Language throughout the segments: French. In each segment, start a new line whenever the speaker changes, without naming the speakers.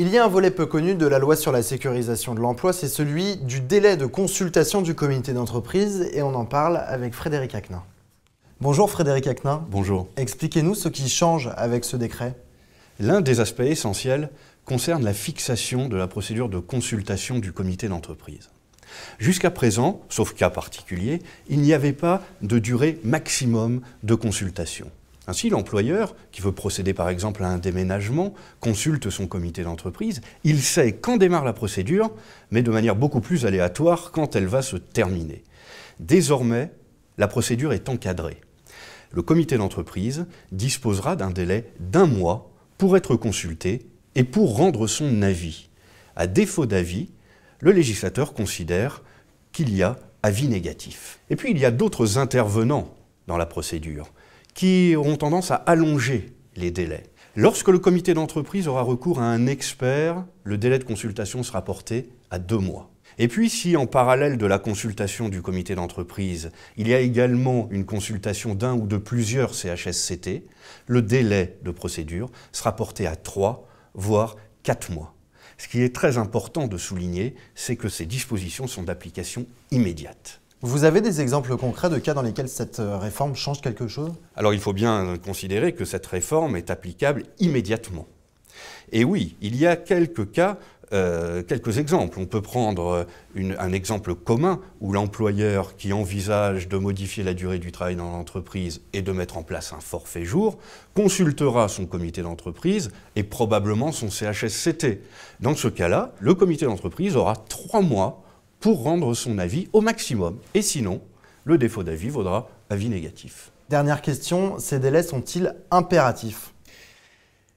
Il y a un volet peu connu de la loi sur la sécurisation de l'emploi, c'est celui du délai de consultation du comité d'entreprise et on en parle avec Frédéric Acquenin. Bonjour Frédéric Acquenin.
Bonjour.
Expliquez-nous ce qui change avec ce décret.
L'un des aspects essentiels concerne la fixation de la procédure de consultation du comité d'entreprise. Jusqu'à présent, sauf cas particulier, il n'y avait pas de durée maximum de consultation. Ainsi, l'employeur, qui veut procéder par exemple à un déménagement, consulte son comité d'entreprise. Il sait quand démarre la procédure, mais de manière beaucoup plus aléatoire quand elle va se terminer. Désormais, la procédure est encadrée. Le comité d'entreprise disposera d'un délai d'1 mois pour être consulté et pour rendre son avis. À défaut d'avis, le législateur considère qu'il y a avis négatif. Et puis il y a d'autres intervenants dans la procédure qui auront tendance à allonger les délais. Lorsque le comité d'entreprise aura recours à un expert, le délai de consultation sera porté à 2 mois. Et puis si en parallèle de la consultation du comité d'entreprise, il y a également une consultation d'un ou de plusieurs CHSCT, le délai de procédure sera porté à 3, voire 4 mois. Ce qui est très important de souligner, c'est que ces dispositions sont d'application immédiate.
Vous avez des exemples concrets de cas dans lesquels cette réforme change quelque chose?
Alors il faut bien considérer que cette réforme est applicable immédiatement. Et oui, il y a quelques cas, quelques exemples. On peut prendre un exemple commun où l'employeur qui envisage de modifier la durée du travail dans l'entreprise et de mettre en place un forfait jour consultera son comité d'entreprise et probablement son CHSCT. Dans ce cas-là, le comité d'entreprise aura 3 mois pour rendre son avis au maximum. Et sinon, le défaut d'avis vaudra avis négatif.
Dernière question, ces délais sont-ils impératifs?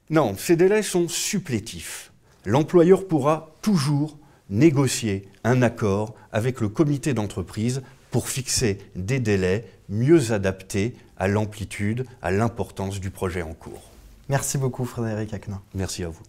Non, ces délais sont supplétifs. L'employeur pourra toujours négocier un accord avec le comité d'entreprise pour fixer des délais mieux adaptés à l'amplitude, à l'importance du projet en cours.
Merci beaucoup Frédéric Acquenin.
Merci à vous.